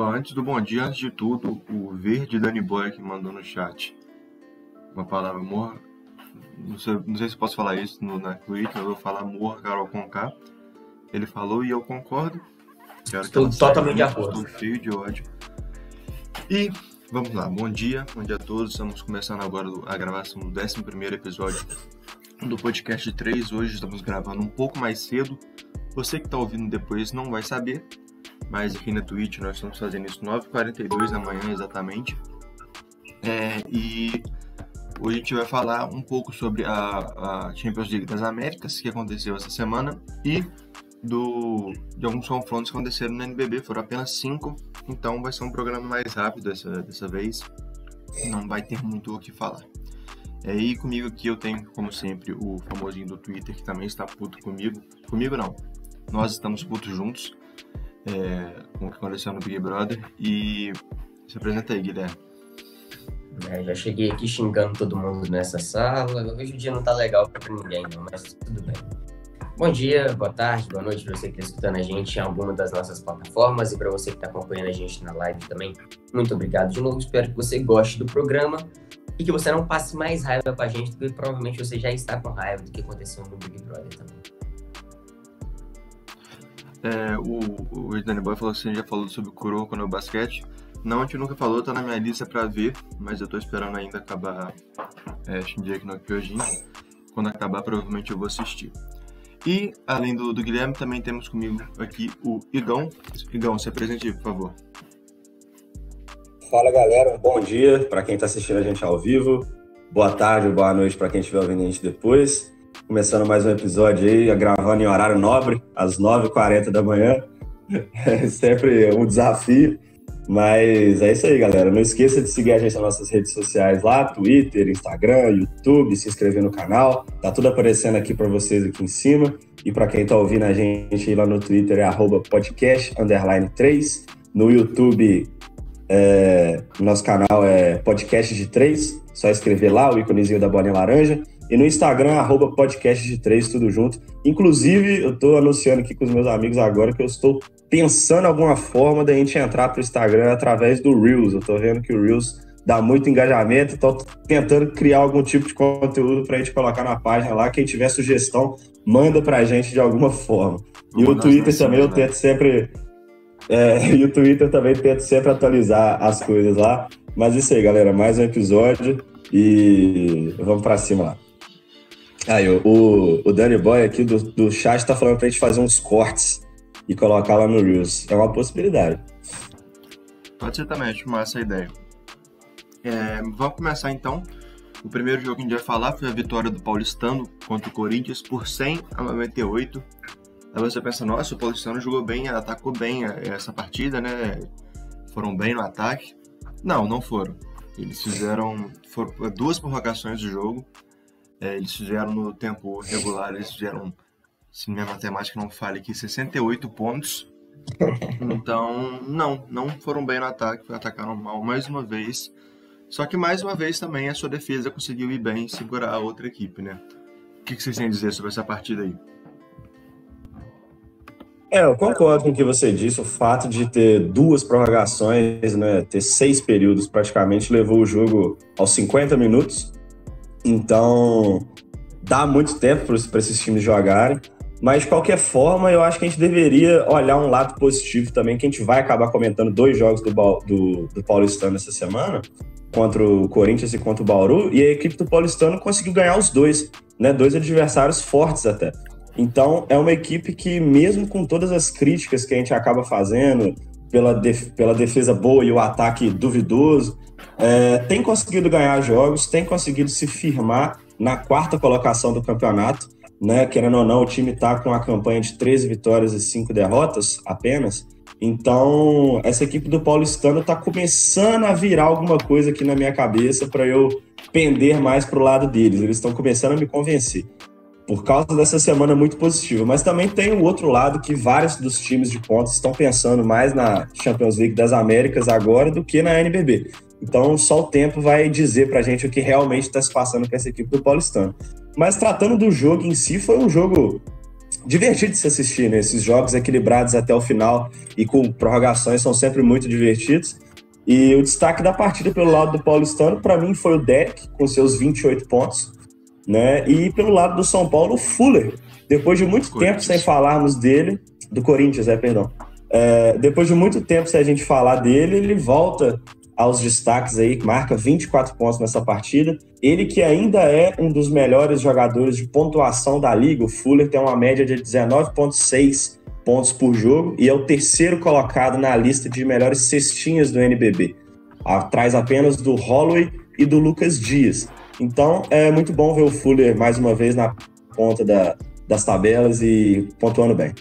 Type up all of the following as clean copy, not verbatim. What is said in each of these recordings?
Ó, antes do bom dia, antes de tudo, o Verde Danny Boy que mandou no chat uma palavra amor. Não sei se posso falar isso na Twitch, eu vou falar amor, Carol Conká. Ele falou e eu concordo. Estou totalmente de acordo. Estou cheio de ódio. E vamos lá, bom dia a todos. Estamos começando agora a gravação do 11º episódio do podcast 3. Hoje estamos gravando um pouco mais cedo. Você que está ouvindo depois não vai saber, mas aqui na Twitch nós estamos fazendo isso 9h42 da manhã exatamente. E hoje a gente vai falar um pouco sobre a Champions League das Américas, que aconteceu essa semana, e de alguns confrontos que aconteceram no NBB. Foram apenas 5, então vai ser um programa mais rápido dessa vez. Não vai ter muito o que falar. E comigo aqui eu tenho, como sempre, o famosinho do Twitter, que também está puto comigo. Comigo não, nós estamos putos juntos, com o que aconteceu no Big Brother. E se apresenta aí, Guilherme. Já cheguei aqui xingando todo mundo nessa sala. Hoje o dia não tá legal pra ninguém, não, mas tudo bem. Bom dia, boa tarde, boa noite pra você que tá escutando a gente em alguma das nossas plataformas e pra você que tá acompanhando a gente na live também. Muito obrigado de novo, espero que você goste do programa e que você não passe mais raiva com a gente, porque provavelmente você já está com raiva do que aconteceu no Big Brother também. O Danny Boy falou que você já falou sobre o Kuroko no basquete. Não, a gente nunca falou, tá na minha lista pra ver, mas eu tô esperando ainda acabar Shingeki no Kyojin. Quando acabar, provavelmente eu vou assistir. E, além do Guilherme, também temos comigo aqui o Igão. Igão, se apresente, por favor. Fala, galera. Bom dia para quem tá assistindo a gente ao vivo. Boa tarde ou boa noite para quem estiver ouvindo a gente depois. Começando mais um episódio aí, gravando em horário nobre, às 9h40 da manhã. É sempre um desafio. Mas é isso aí, galera. Não esqueça de seguir a gente nas nossas redes sociais lá, Twitter, Instagram, YouTube, se inscrever no canal. Tá tudo aparecendo aqui para vocês aqui em cima. E para quem tá ouvindo a gente lá no Twitter é @podcast_3. No YouTube, nosso canal é podcast de 3. Só escrever lá o íconezinho da bolinha laranja. E no Instagram, @podcast de 3, tudo junto. Inclusive, eu tô anunciando aqui com os meus amigos agora que eu estou pensando alguma forma da gente entrar pro Instagram através do Reels. Eu tô vendo que o Reels dá muito engajamento, então tô tentando criar algum tipo de conteúdo pra gente colocar na página lá. Quem tiver sugestão, manda pra gente de alguma forma. E o Twitter também eu tento sempre... e o Twitter também tento sempre atualizar as coisas lá. Mas isso aí, galera, mais um episódio e vamos pra cima lá. Aí, o Danny Boy aqui do chat tá falando pra gente fazer uns cortes e colocar lá no Reels. É uma possibilidade. Pode ser também, acho massa a ideia. Vamos começar então. O primeiro jogo que a gente vai falar foi a vitória do Paulistano contra o Corinthians por 100-98. Aí você pensa, nossa, o Paulistano jogou bem, atacou bem essa partida, né? Foram bem no ataque. Não foram. Eles foram 2 prorrogações do jogo. Eles fizeram no tempo regular, eles fizeram, se minha matemática não falha aqui, 68 pontos. Então, não foram bem no ataque, atacaram mal mais uma vez. Só que mais uma vez também a sua defesa conseguiu ir bem e segurar a outra equipe, né? O que vocês têm a dizer sobre essa partida aí? Eu concordo com o que você disse. O fato de ter 2 prorrogações, né, ter 6 períodos praticamente, levou o jogo aos 50 minutos. Então, dá muito tempo para esses times jogarem. Mas, de qualquer forma, eu acho que a gente deveria olhar um lado positivo também, que a gente vai acabar comentando 2 jogos do Paulistano essa semana, contra o Corinthians e contra o Bauru, e a equipe do Paulistano conseguiu ganhar os 2, né? 2 adversários fortes até. Então, é uma equipe que, mesmo com todas as críticas que a gente acaba fazendo, pela defesa boa e o ataque duvidoso, tem conseguido ganhar jogos, tem conseguido se firmar na 4ª colocação do campeonato, né? Querendo ou não, o time está com a campanha de 13 vitórias e 5 derrotas apenas. Então, essa equipe do Paulistano está começando a virar alguma coisa aqui na minha cabeça para eu pender mais para o lado deles. Eles estão começando a me convencer, por causa dessa semana muito positiva. Mas também tem o outro lado, que vários dos times de pontos estão pensando mais na Champions League das Américas agora do que na NBB. Então, só o tempo vai dizer pra gente o que realmente está se passando com essa equipe do Paulistano. Mas tratando do jogo em si, foi um jogo divertido de se assistir, né? Esses jogos equilibrados até o final e com prorrogações são sempre muito divertidos. E o destaque da partida pelo lado do paulistano, para mim, foi o Derek, com seus 28 pontos, né? E pelo lado do São Paulo, o Fuller. Depois de muito tempo sem falarmos dele, do Corinthians, perdão. Depois de muito tempo sem a gente falar dele, ele volta aos destaques aí, marca 24 pontos nessa partida. Ele que ainda é um dos melhores jogadores de pontuação da liga, o Fuller tem uma média de 19,6 pontos por jogo e é o terceiro colocado na lista de melhores cestinhas do NBB, atrás apenas do Holloway e do Lucas Dias. Então é muito bom ver o Fuller mais uma vez na ponta das tabelas e pontuando bem.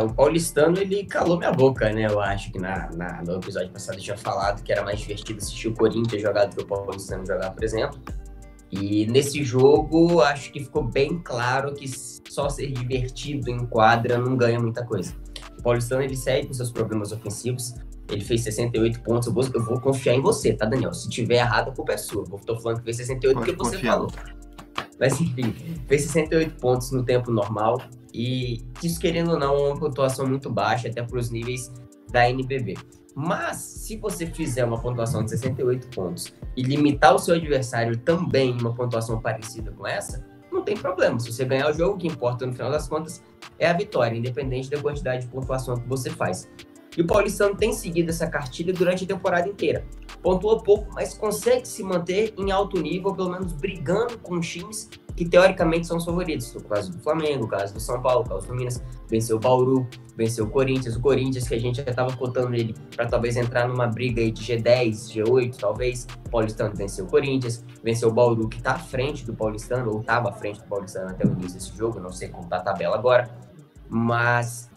O paulistano, ele calou minha boca, né? Eu acho que no episódio passado eu tinha falado que era mais divertido assistir o Corinthians jogar do que o paulistano jogar, por exemplo. E nesse jogo, acho que ficou bem claro que só ser divertido em quadra não ganha muita coisa. O paulistano, ele segue com seus problemas ofensivos. Ele fez 68 pontos. Eu vou confiar em você, tá, Daniel? Se tiver errado, a culpa é sua. Eu tô falando que fez 68 porque você falou. Mas enfim, fez 68 pontos no tempo normal. E isso, querendo ou não, é uma pontuação muito baixa, até para os níveis da NBB. Mas, se você fizer uma pontuação de 68 pontos e limitar o seu adversário também em uma pontuação parecida com essa, não tem problema. Se você ganhar o jogo, o que importa no final das contas é a vitória, independente da quantidade de pontuação que você faz. E o paulistano tem seguido essa cartilha durante a temporada inteira. Pontua pouco, mas consegue se manter em alto nível, pelo menos brigando com times que teoricamente são os favoritos. No caso do Flamengo, no caso do São Paulo, no caso do Minas, venceu o Bauru, venceu o Corinthians que a gente já estava cotando ele para talvez entrar numa briga aí de G10, G8 talvez. O paulistano venceu o Corinthians, venceu o Bauru, que está à frente do paulistano, ou estava à frente do paulistano até o início desse jogo, não sei como está a tabela agora, mas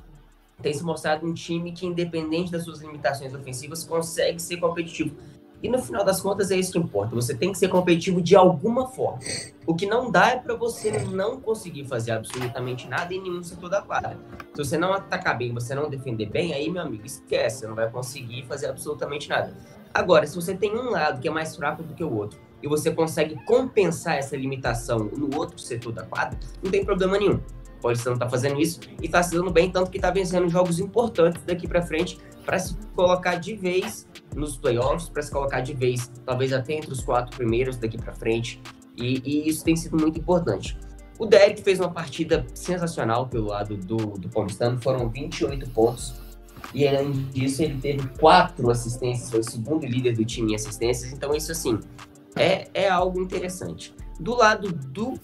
tem se mostrado um time que, independente das suas limitações ofensivas, consegue ser competitivo. E no final das contas é isso que importa. Você tem que ser competitivo de alguma forma. O que não dá é para você não conseguir fazer absolutamente nada em nenhum setor da quadra. Se você não atacar bem, você não defender bem, aí, meu amigo, esquece. Você não vai conseguir fazer absolutamente nada. Agora, se você tem um lado que é mais fraco do que o outro e você consegue compensar essa limitação no outro setor da quadra, não tem problema nenhum. O paulistano tá fazendo isso e tá se dando bem, tanto que tá vencendo jogos importantes daqui para frente para se colocar de vez nos playoffs, para se colocar de vez, talvez até entre os 4 primeiros daqui para frente, e isso tem sido muito importante. O Derek fez uma partida sensacional pelo lado do paulistano, foram 28 pontos, e além disso ele teve 4 assistências, foi o segundo líder do time em assistências, então isso assim, é algo interessante. Do lado do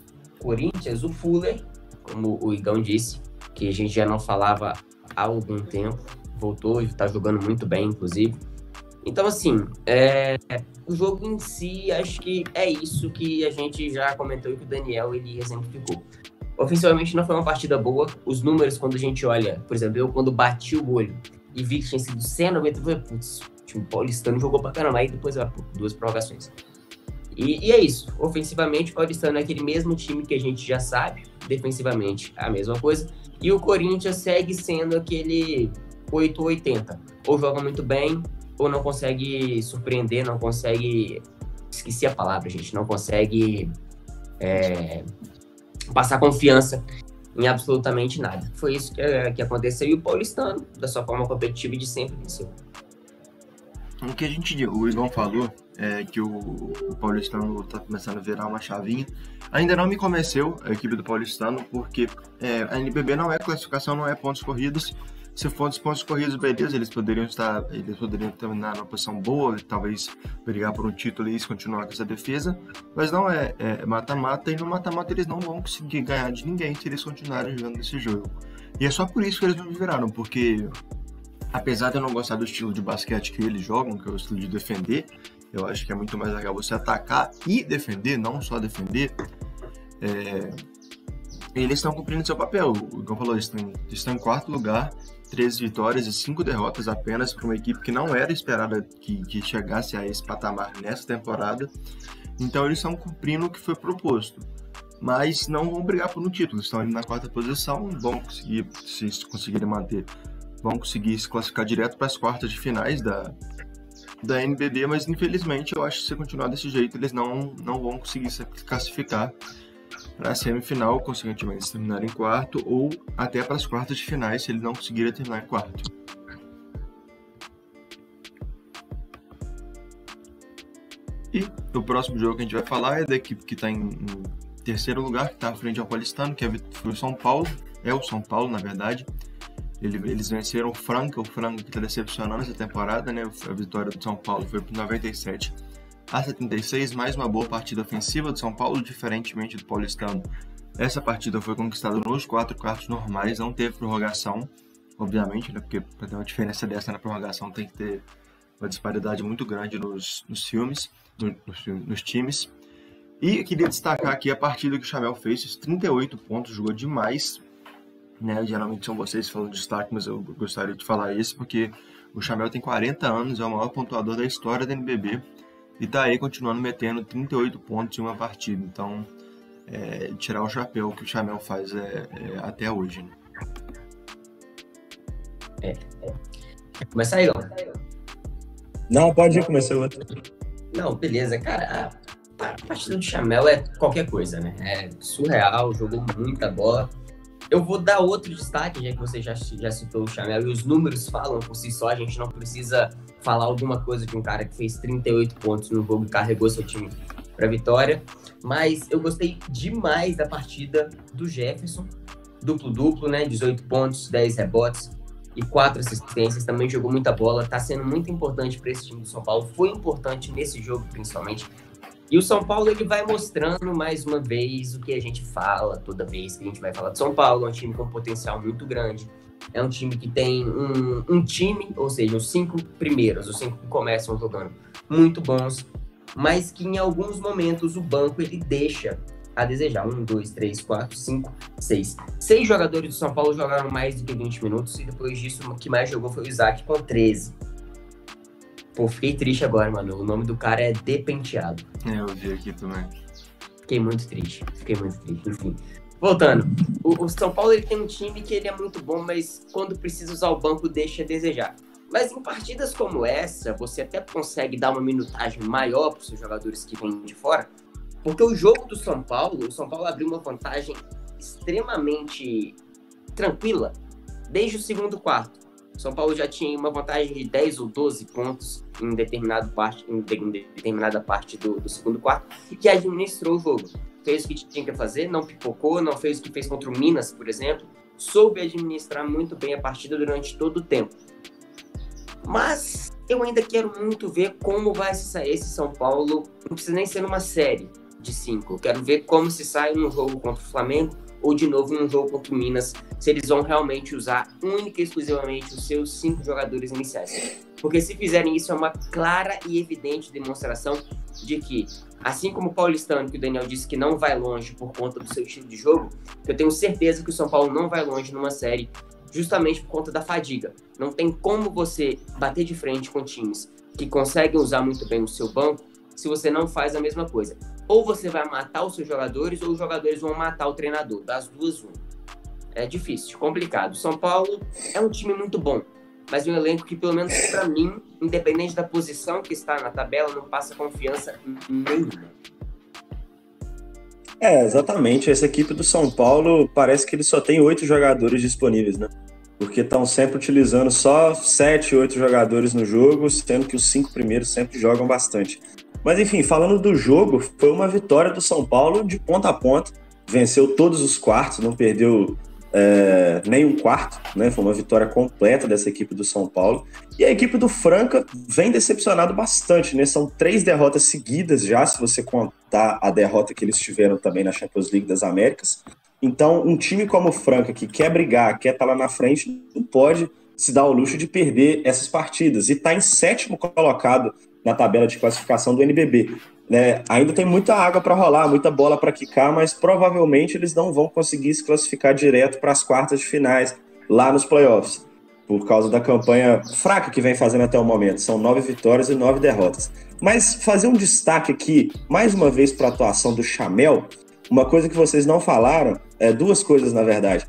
Corinthians, o Fuller, como o Igão disse, que a gente já não falava há algum tempo, voltou e está jogando muito bem, inclusive. Então, assim, o jogo em si, acho que é isso que a gente já comentou e que o Daniel, ele exemplificou. Ofensivamente não foi uma partida boa, os números, quando a gente olha, por exemplo, eu quando bati o olho e vi que tinha sido 190, eu falei, putz, o time paulistano jogou pra caramba, aí depois 2 prorrogações. E é isso, ofensivamente o paulistano é aquele mesmo time que a gente já sabe, defensivamente a mesma coisa, e o Corinthians segue sendo aquele 880, ou joga muito bem, ou não consegue surpreender, não consegue, esqueci a palavra, gente, não consegue passar confiança em absolutamente nada. Foi isso que aconteceu, e o paulistano, da sua forma competitiva de sempre, venceu. O que o Igão falou é que o paulistano está começando a virar uma chavinha. Ainda não me convenceu a equipe do paulistano, porque a NBB não é classificação, não é pontos corridos. Se fosse pontos corridos, beleza, eles poderiam terminar numa posição boa, talvez brigar por um título e continuar com essa defesa, mas não é mata-mata, e no mata-mata eles não vão conseguir ganhar de ninguém se eles continuarem jogando esse jogo. E é só por isso que eles não viraram, porque apesar de eu não gostar do estilo de basquete que eles jogam, que é o estilo de defender, eu acho que é muito mais legal você atacar e defender, não só defender. Eles estão cumprindo seu papel. Como falou, eles estão em 4º lugar, 13 vitórias e 5 derrotas apenas para uma equipe que não era esperada que chegasse a esse patamar nessa temporada. Então eles estão cumprindo o que foi proposto, mas não vão brigar por um título. Estão ali na 4ª posição, vão conseguir, se conseguirem manter, vão conseguir se classificar direto para as quartas de finais da NBB, mas infelizmente eu acho que se continuar desse jeito eles não vão conseguir se classificar para a semifinal, consequentemente se terminar em quarto, ou até para as quartas de finais, se ele não conseguir terminar em quarto. E o próximo jogo que a gente vai falar é da equipe que está em terceiro lugar, que está à frente ao Paulistano, que foi o São Paulo. É o São Paulo, na verdade. Eles venceram o Franca que está decepcionando essa temporada, né? A vitória do São Paulo foi por 97-76, mais uma boa partida ofensiva do São Paulo, diferentemente do Paulistano. Essa partida foi conquistada nos 4 quartos normais, não teve prorrogação, obviamente, né? Porque para ter uma diferença dessa na prorrogação tem que ter uma disparidade muito grande nos times. E eu queria destacar aqui a partida que o Chamel fez, os 38 pontos, jogou demais, né? Geralmente são vocês que falam de destaque, mas eu gostaria de falar isso porque o Chamel tem 40 anos, é o maior pontuador da história da NBB e tá aí continuando metendo 38 pontos em uma partida. Então, tirar o chapéu que o Chamel faz até hoje, né? Começa aí, Igor. Não, pode ir, comecei outro. Não, beleza. Cara, a partida do Chamel é qualquer coisa, né? É surreal, jogou muita bola. Eu vou dar outro destaque, já que você já citou o Chamel, e os números falam por si só, a gente não precisa falar alguma coisa de um cara que fez 38 pontos no jogo e carregou seu time para vitória, mas eu gostei demais da partida do Jefferson, duplo-duplo, né? 18 pontos, 10 rebotes e 4 assistências, também jogou muita bola, tá sendo muito importante para esse time do São Paulo, foi importante nesse jogo principalmente. E o São Paulo, ele vai mostrando mais uma vez o que a gente fala toda vez que a gente vai falar de São Paulo. É um time com potencial muito grande. É um time que tem um time, ou seja, os 5 primeiros, os 5 que começam jogando, muito bons, mas que em alguns momentos o banco ele deixa a desejar. 1, 2, 3, 4, 5, 6. 6 jogadores do São Paulo jogaram mais do que 20 minutos e depois disso o que mais jogou foi o Isaac com 13. Pô, fiquei triste agora, mano. O nome do cara é Depenteado. Eu vi aqui também. Fiquei muito triste. Enfim. Voltando. O São Paulo ele tem um time que ele é muito bom, mas quando precisa usar o banco, deixa a desejar. Mas em partidas como essa, você até consegue dar uma minutagem maior para os seus jogadores que vêm de fora, porque o jogo do São Paulo abriu uma vantagem extremamente tranquila desde o segundo quarto. São Paulo já tinha uma vantagem de 10 ou 12 pontos em determinada parte do segundo quarto e que administrou o jogo. Fez o que tinha que fazer, não pipocou, não fez o que fez contra o Minas, por exemplo. Soube administrar muito bem a partida durante todo o tempo. Mas eu ainda quero muito ver como vai se sair esse São Paulo. Não precisa nem ser numa série de 5. Eu quero ver como se sai num jogo contra o Flamengo ou de novo num jogo contra o Minas, se eles vão realmente usar única e exclusivamente os seus 5 jogadores iniciais. Porque se fizerem isso, é uma clara e evidente demonstração de que, assim como o Paulistano, que o Daniel disse que não vai longe por conta do seu estilo de jogo, eu tenho certeza que o São Paulo não vai longe numa série justamente por conta da fadiga. Não tem como você bater de frente com times que conseguem usar muito bem o seu banco se você não faz a mesma coisa. Ou você vai matar os seus jogadores, ou os jogadores vão matar o treinador. Das duas, uma. É difícil, complicado. São Paulo é um time muito bom, mas um elenco que, pelo menos para mim, independente da posição que está na tabela, não passa confiança nenhuma. Exatamente. Essa equipe do São Paulo parece que ele só tem 8 jogadores disponíveis, né? Porque estão sempre utilizando só 7, 8 jogadores no jogo, sendo que os 5 primeiros sempre jogam bastante. Mas enfim, falando do jogo, foi uma vitória do São Paulo de ponta a ponta, venceu todos os quartos, não perdeu nem um quarto, né? Foi uma vitória completa dessa equipe do São Paulo. E a equipe do Franca vem decepcionado bastante, né? São 3 derrotas seguidas já, se você contar a derrota que eles tiveram também na Champions League das Américas. Então, um time como o Franca, que quer brigar, quer estar lá na frente, não pode se dar o luxo de perder essas partidas. E está em 7º colocado na tabela de classificação do NBB. Né? Ainda tem muita água para rolar, muita bola para quicar, mas provavelmente eles não vão conseguir se classificar direto para as quartas de finais, lá nos playoffs, por causa da campanha fraca que vem fazendo até o momento. São 9 vitórias e 9 derrotas. Mas fazer um destaque aqui, mais uma vez, para a atuação do Chamel, uma coisa que vocês não falaram, 2 coisas na verdade.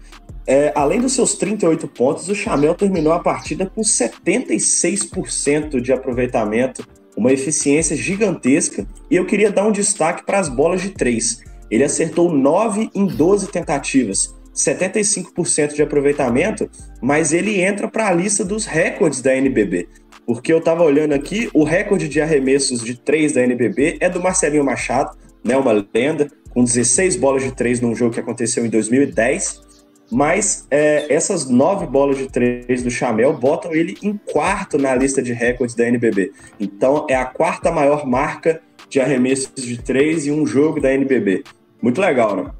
Além dos seus 38 pontos, o Chamel terminou a partida com 76% de aproveitamento, uma eficiência gigantesca, e eu queria dar um destaque para as bolas de 3. Ele acertou 9 em 12 tentativas, 75% de aproveitamento, mas ele entra para a lista dos recordes da NBB. Porque eu estava olhando aqui, o recorde de arremessos de 3 da NBB é do Marcelinho Machado, né, uma lenda, com 16 bolas de 3 num jogo que aconteceu em 2010. Mas essas 9 bolas de 3 do Chamel botam ele em quarto na lista de recordes da NBB. Então é a quarta maior marca de arremessos de 3 em um jogo da NBB. Muito legal, né?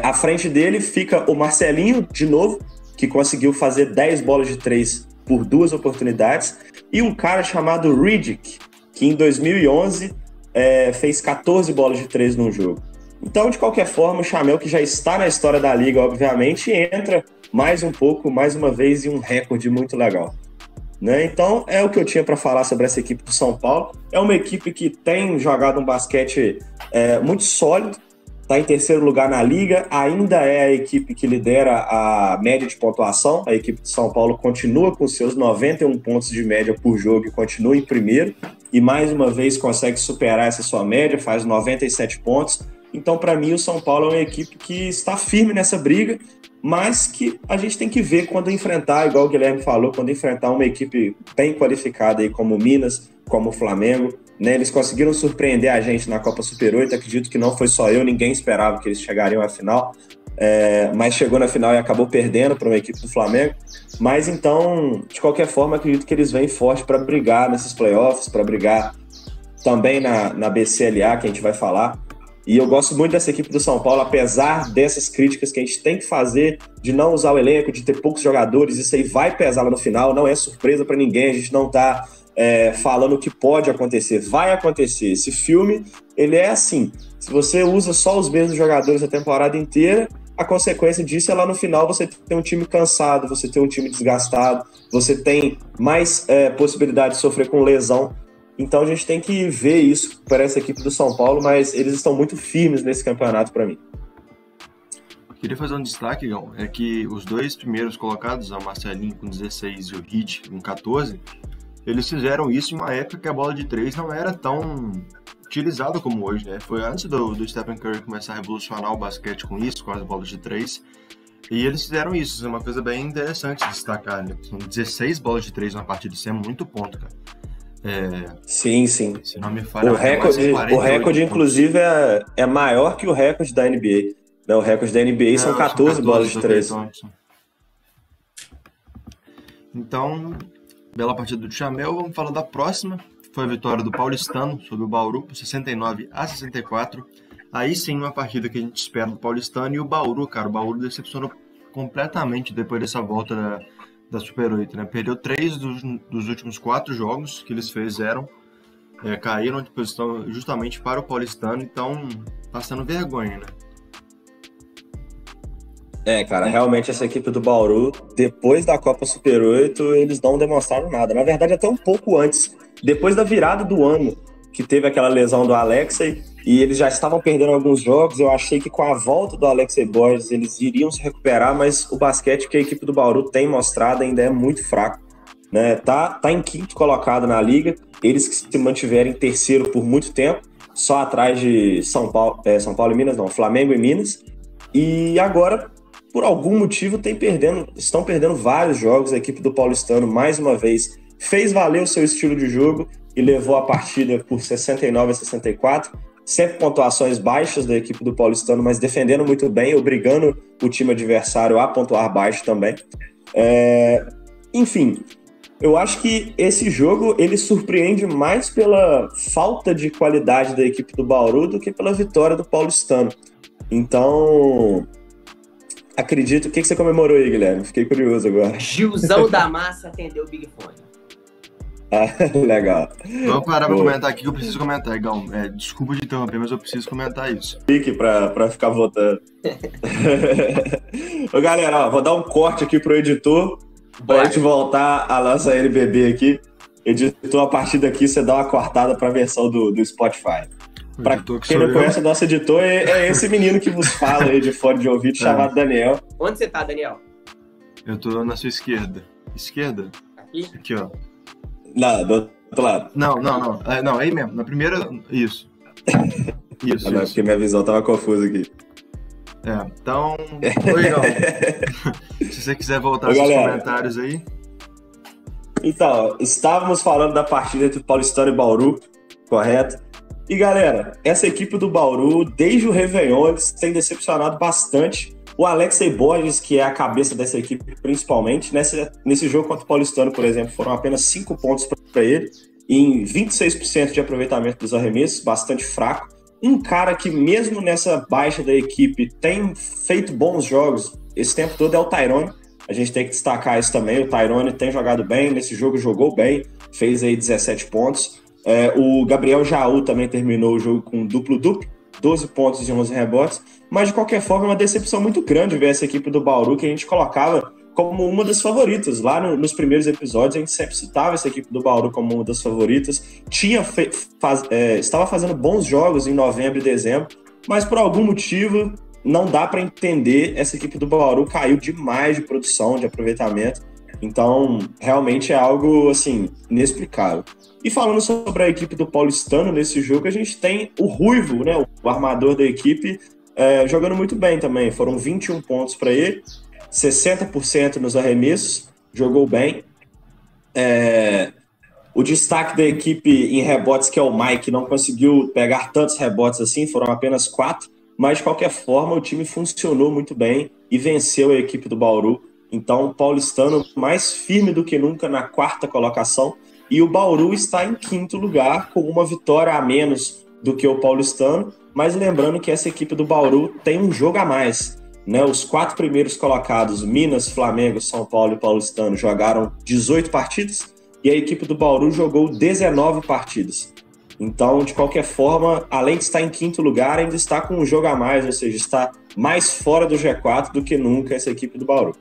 À frente dele fica o Marcelinho, de novo, que conseguiu fazer 10 bolas de 3 por 2 oportunidades, e um cara chamado Riddick, que em 2011 fez 14 bolas de 3 num jogo. Então, de qualquer forma, o Chamel, que já está na história da liga, obviamente, entra mais uma vez, em um recorde muito legal. Né? Então, é o que eu tinha para falar sobre essa equipe do São Paulo. É uma equipe que tem jogado um basquete muito sólido, está em terceiro lugar na liga, ainda é a equipe que lidera a média de pontuação. A equipe de São Paulo continua com seus 91 pontos de média por jogo e continua em primeiro, e mais uma vez consegue superar essa sua média, faz 97 pontos. Então, para mim, o São Paulo é uma equipe que está firme nessa briga, mas que a gente tem que ver quando enfrentar, igual o Guilherme falou, quando enfrentar uma equipe bem qualificada aí como o Minas, como o Flamengo, né? Eles conseguiram surpreender a gente na Copa Super 8, acredito que não foi só eu, ninguém esperava que eles chegariam à final, mas chegou na final e acabou perdendo para uma equipe do Flamengo. Mas então, de qualquer forma, acredito que eles vêm forte para brigar nesses playoffs, para brigar também na BCLA, que a gente vai falar. E eu gosto muito dessa equipe do São Paulo, apesar dessas críticas que a gente tem que fazer de não usar o elenco, de ter poucos jogadores. Isso aí vai pesar lá no final, não é surpresa para ninguém, a gente não está falando o que pode acontecer, vai acontecer. Esse filme, ele é assim, se você usa só os mesmos jogadores a temporada inteira, a consequência disso é lá no final você ter um time cansado, você ter um time desgastado, você tem mais possibilidade de sofrer com lesão. Então a gente tem que ver isso para essa equipe do São Paulo, mas eles estão muito firmes nesse campeonato para mim. Queria fazer um destaque, Gão, é que os dois primeiros colocados, o Marcelinho com 16 e o Hit com 14, eles fizeram isso em uma época que a bola de 3 não era tão utilizada como hoje, né? Foi antes do Stephen Curry começar a revolucionar o basquete com isso, com as bolas de 3. E eles fizeram isso, é uma coisa bem interessante de destacar, né? São 16 bolas de 3 na partida, isso é muito ponto, cara. Sim. Se não me falha, o recorde inclusive, é maior que o recorde da NBA. Né? O recorde da NBA são 14 bolas de 3. Então, bela partida do Chamel. Vamos falar da próxima. Foi a vitória do Paulistano sobre o Bauru por 69-64. Aí sim, uma partida que a gente espera do Paulistano. E o Bauru, cara, o Bauru decepcionou completamente depois dessa volta da Super 8, né? Perdeu 3 dos últimos 4 jogos que eles fizeram, caíram de posição justamente para o Paulistano, então passando vergonha, né? Cara, realmente essa equipe do Bauru, depois da Copa Super 8, eles não demonstraram nada. Na verdade, até um pouco antes, depois da virada do ano, que teve aquela lesão do Alexei, e eles já estavam perdendo alguns jogos. Eu achei que com a volta do Alexei Borges eles iriam se recuperar, mas o basquete que a equipe do Bauru tem mostrado ainda é muito fraco, né? Tá em quinto colocado na liga, eles que se mantiveram em terceiro por muito tempo, só atrás de São Paulo e Minas, não, Flamengo e Minas, e agora, por algum motivo, estão perdendo vários jogos. A equipe do Paulistano, mais uma vez, fez valer o seu estilo de jogo e levou a partida por 69-64, sempre pontuações baixas da equipe do Paulistano, mas defendendo muito bem, obrigando o time adversário a pontuar baixo também. Enfim, eu acho que esse jogo ele surpreende mais pela falta de qualidade da equipe do Bauru do que pela vitória do Paulistano. Então, acredito... O que você comemorou aí, Guilherme? Fiquei curioso agora. Gilzão da Massa atendeu o Big Fone. Legal. Vamos parar pra comentar aqui que eu preciso comentar, Gão. Desculpa de interromper, mas eu preciso comentar isso. Fique pra ficar votando. Ô, galera, vou dar um corte aqui pro editor pra gente voltar à nossa NBB aqui. Editor, a partir daqui você dá uma cortada pra versão do Spotify. Pra quem não conhece, o nosso editor é esse menino que vos fala aí de fone de ouvido, chamado Daniel. Onde você tá, Daniel? Eu tô na sua esquerda. Esquerda? Aqui, ó. Não, do outro lado. Não, aí mesmo. Na primeira, isso. Isso, Não, isso. porque minha visão tava confusa aqui. Então, oi, Igão. Se você quiser voltar Ô, seus galera. comentários aí. Então, estávamos falando da partida entre Paulistano e Bauru, correto? E galera, essa equipe do Bauru, desde o Réveillon, eles têm decepcionado bastante. O Alexei Borges, que é a cabeça dessa equipe principalmente, nesse jogo contra o Paulistano, por exemplo, foram apenas 5 pontos para ele, em 26% de aproveitamento dos arremessos, bastante fraco. Um cara que mesmo nessa baixa da equipe tem feito bons jogos esse tempo todo é o Tyrone. A gente tem que destacar isso também, o Tyrone tem jogado bem, nesse jogo jogou bem, fez aí 17 pontos. O Gabriel Jaú também terminou o jogo com duplo-duplo, 12 pontos e 11 rebotes, mas de qualquer forma é uma decepção muito grande ver essa equipe do Bauru, que a gente colocava como uma das favoritas. Lá nos primeiros episódios a gente sempre citava essa equipe do Bauru como uma das favoritas, estava fazendo bons jogos em novembro e dezembro, mas por algum motivo não dá para entender, essa equipe do Bauru caiu demais de produção, de aproveitamento, então realmente é algo assim, inexplicável. E falando sobre a equipe do Paulistano nesse jogo, a gente tem o Ruivo, né, o armador da equipe, jogando muito bem também. Foram 21 pontos para ele, 60% nos arremessos, jogou bem. O destaque da equipe em rebotes, que é o Mike, não conseguiu pegar tantos rebotes assim, foram apenas 4, mas de qualquer forma o time funcionou muito bem e venceu a equipe do Bauru. Então o Paulistano mais firme do que nunca na 4ª colocação, e o Bauru está em 5º lugar, com uma vitória a menos do que o Paulistano, mas lembrando que essa equipe do Bauru tem um jogo a mais, né? Os 4 primeiros colocados, Minas, Flamengo, São Paulo e Paulistano, jogaram 18 partidas, e a equipe do Bauru jogou 19 partidas. Então, de qualquer forma, além de estar em 5º lugar, ainda está com um jogo a mais, ou seja, está mais fora do G4 do que nunca essa equipe do Bauru.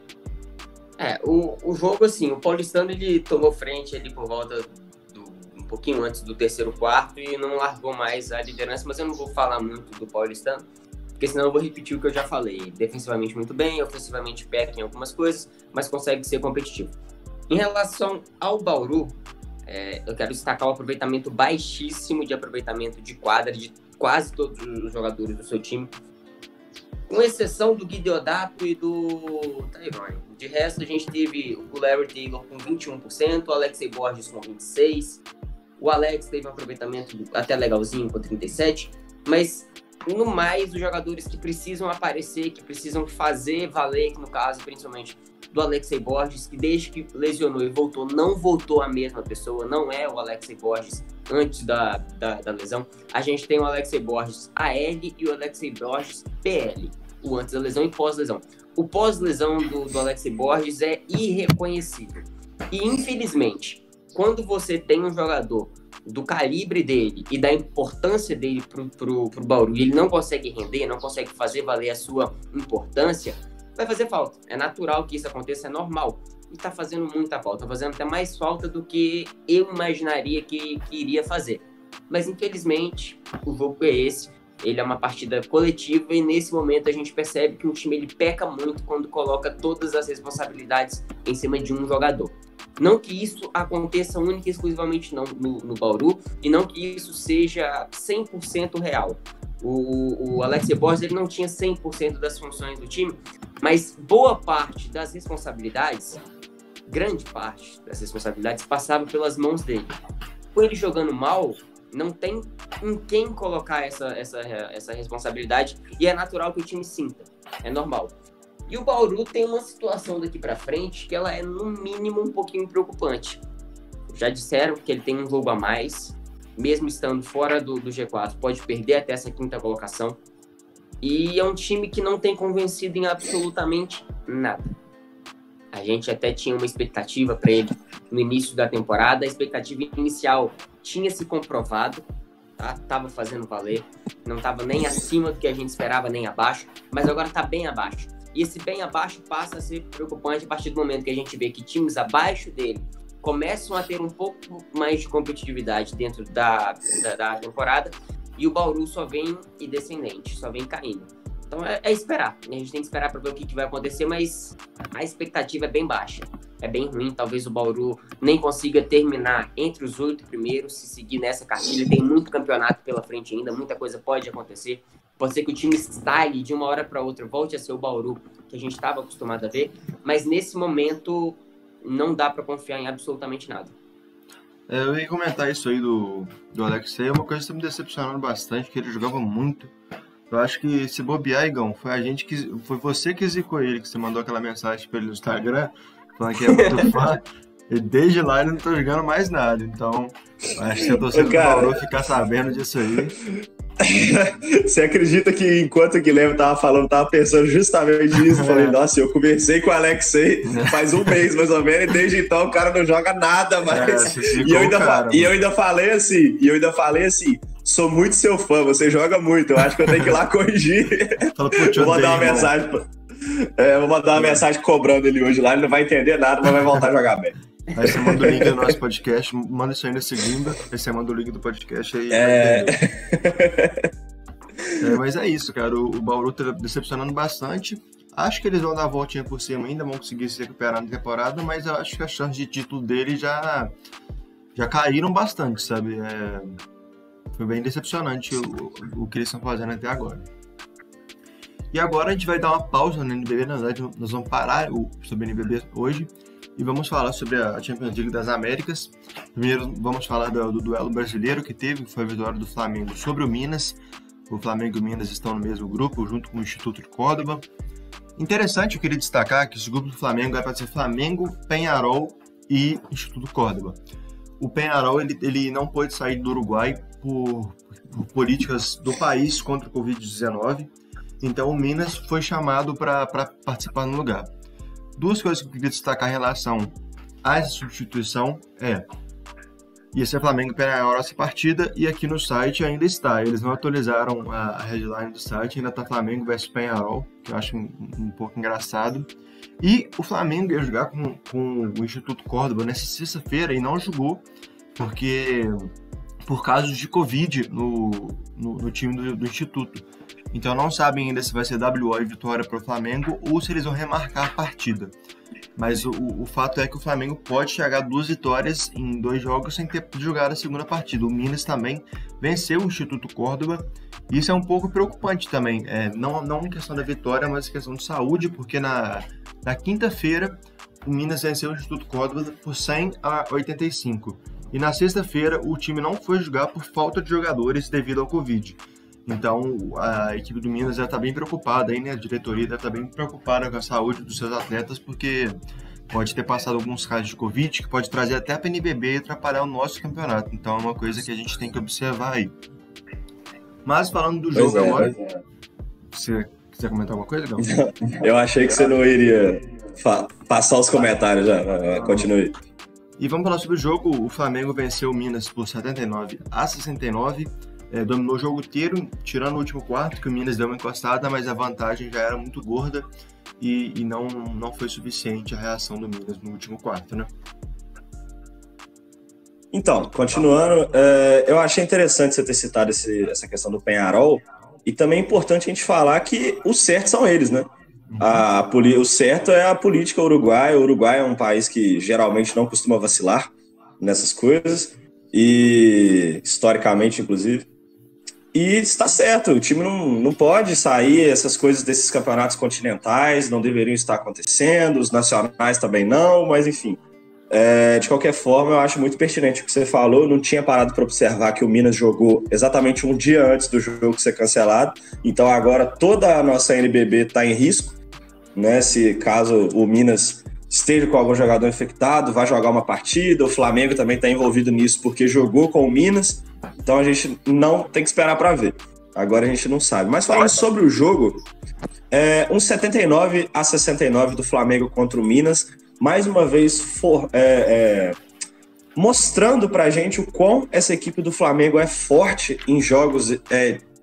O jogo, assim, o Paulistano, ele tomou frente ali por volta um pouquinho antes do 3º quarto e não largou mais a liderança, mas eu não vou falar muito do Paulistano, porque senão eu vou repetir o que eu já falei. Defensivamente muito bem, ofensivamente peca em algumas coisas, mas consegue ser competitivo. Em relação ao Bauru, eu quero destacar o aproveitamento baixíssimo de aproveitamento de quadra de quase todos os jogadores do seu time, com exceção do Gui Deodato e do Tyrone. De resto, a gente teve o Larry Taylor com 21%, o Alexei Borges com 26%, o Alex teve um aproveitamento até legalzinho com 37%, mas no mais, os jogadores que precisam aparecer, que precisam fazer valer, que no caso, principalmente do Alexei Borges, que desde que lesionou e voltou, não voltou a mesma pessoa, não é o Alexei Borges antes da lesão. A gente tem o Alexei Borges AL e o Alexei Borges PL, o antes da lesão e pós-lesão. O pós-lesão do Alexei Borges é irreconhecível. E, infelizmente, quando você tem um jogador do calibre dele e da importância dele pro Bauru, e ele não consegue render, não consegue fazer valer a sua importância, vai fazer falta. É natural que isso aconteça, é normal. E tá fazendo muita falta, tá fazendo até mais falta do que eu imaginaria que iria fazer. Mas, infelizmente, o jogo é esse. Ele é uma partida coletiva e, nesse momento, a gente percebe que o time ele peca muito quando coloca todas as responsabilidades em cima de um jogador. Não que isso aconteça única e exclusivamente não no Bauru, e não que isso seja 100% real. O Alexei Borges ele não tinha 100% das funções do time, mas boa parte das responsabilidades, grande parte das responsabilidades, passava pelas mãos dele. Com ele jogando mal, não tem em quem colocar essa responsabilidade, e é natural que o time sinta, é normal. E o Bauru tem uma situação daqui para frente que ela é, no mínimo, um pouquinho preocupante. Já disseram que ele tem um jogo a mais, mesmo estando fora do G4, pode perder até essa 5ª colocação. E é um time que não tem convencido em absolutamente nada. A gente até tinha uma expectativa para ele no início da temporada. A expectativa inicial tinha se comprovado, tá? Tava fazendo valer, não estava nem acima do que a gente esperava, nem abaixo, mas agora está bem abaixo. E esse bem abaixo passa a ser preocupante a partir do momento que a gente vê que times abaixo dele começam a ter um pouco mais de competitividade dentro da temporada, e o Bauru só vem descendente, só vem caindo. Então é esperar, a gente tem que esperar para ver o que vai acontecer, mas a expectativa é bem baixa. é bem ruim. Talvez o Bauru nem consiga terminar entre os 8 primeiros, se seguir nessa cartilha. Tem muito campeonato pela frente ainda, muita coisa pode acontecer. Pode ser que o time estague de uma hora para outra, volte a ser o Bauru que a gente estava acostumado a ver, mas nesse momento não dá para confiar em absolutamente nada. Eu ia comentar isso aí do Alexei, é uma coisa que está me decepcionando bastante, que ele jogava muito. Eu acho que se bobear, Igão, foi você que zicou ele, que você mandou aquela mensagem para ele no Instagram, falando que é muito fã, e desde lá ele não tá jogando mais nada. Então, acho que a torcida do Bauru ficar sabendo disso aí. Você acredita que enquanto o Guilherme tava pensando justamente nisso, eu falei, nossa, eu conversei com o Alexei faz um mês mais ou menos, e desde então o cara não joga nada mais. E eu ainda falei assim, sou muito seu fã, você joga muito, eu acho que eu tenho que ir lá corrigir. Vou mandar uma mensagem cobrando ele hoje lá, ele não vai entender nada, mas vai voltar a jogar bem. Aí você manda o link do nosso podcast, manda isso aí na segunda, aí você manda o link do podcast aí. Mas é isso, cara, o Bauru tá decepcionando bastante. Acho que eles vão dar a voltinha por cima ainda, vão conseguir se recuperar na temporada, mas eu acho que as chances de título dele já caíram bastante, sabe? Foi bem decepcionante o que eles estão fazendo até agora. E agora a gente vai dar uma pausa no NBB, na verdade nós vamos parar sobre o NBB hoje e vamos falar sobre a Champions League das Américas. Primeiro vamos falar do duelo brasileiro que foi a vitória do Flamengo sobre o Minas. O Flamengo e o Minas estão no mesmo grupo, junto com o Instituto de Córdoba. Interessante, eu queria destacar que esse grupo do Flamengo é para ser Flamengo, Peñarol e Instituto Córdoba. O Peñarol ele não pôde sair do Uruguai por políticas do país contra o Covid-19, então o Minas foi chamado para participar no lugar. Duas coisas que eu queria destacar em relação a essa substituição ia ser Flamengo e Peñarol essa partida, e aqui no site ainda está. Eles não atualizaram a headline do site, ainda está Flamengo versus Peñarol, que eu acho um pouco engraçado. E o Flamengo ia jogar com o Instituto Córdoba nessa sexta-feira e não jogou, por casos de Covid no time do Instituto. Então não sabem ainda se vai ser WO e vitória para o Flamengo ou se eles vão remarcar a partida. Mas o fato é que o Flamengo pode chegar a 2 vitórias em 2 jogos sem ter jogado a segunda partida. O Minas também venceu o Instituto Córdoba. Isso é um pouco preocupante também. Não em questão da vitória, mas em questão de saúde, porque na quinta-feira o Minas venceu o Instituto Córdoba por 100-85. E na sexta-feira o time não foi jogar por falta de jogadores devido ao Covid. Então a equipe do Minas já está bem preocupada, aí, né? A diretoria já está bem preocupada com a saúde dos seus atletas, porque pode ter passado alguns casos de Covid que pode trazer até para a NBB e atrapalhar o nosso campeonato. Então é uma coisa que a gente tem que observar aí. Mas falando do jogo agora, você quiser comentar alguma coisa, não? Eu achei que você não iria passar os comentários já. Continue. E vamos falar sobre o jogo. O Flamengo venceu o Minas por 79-69. Dominou o jogo inteiro, tirando o último quarto, que o Minas deu uma encostada, mas a vantagem já era muito gorda e não foi suficiente a reação do Minas no último quarto, né? Então, continuando, eu achei interessante você ter citado essa questão do Peñarol, e também é importante a gente falar que os certos são eles, né? O certo é a política uruguaia. O Uruguai é um país que geralmente não costuma vacilar nessas coisas, e historicamente, inclusive. E está certo, o time não pode sair, essas coisas desses campeonatos continentais não deveriam estar acontecendo, os nacionais também não, mas enfim. De qualquer forma, eu acho muito pertinente o que você falou. Eu não tinha parado para observar que o Minas jogou exatamente um dia antes do jogo ser cancelado, então agora toda a nossa NBB está em risco, né? Se caso o Minas esteja com algum jogador infectado, vai jogar uma partida. O Flamengo também está envolvido nisso porque jogou com o Minas, então a gente não tem que esperar para ver. Agora a gente não sabe. Mas falando sobre o jogo, um 79-69 do Flamengo contra o Minas, mais uma vez mostrando para a gente o quão essa equipe do Flamengo é forte em jogos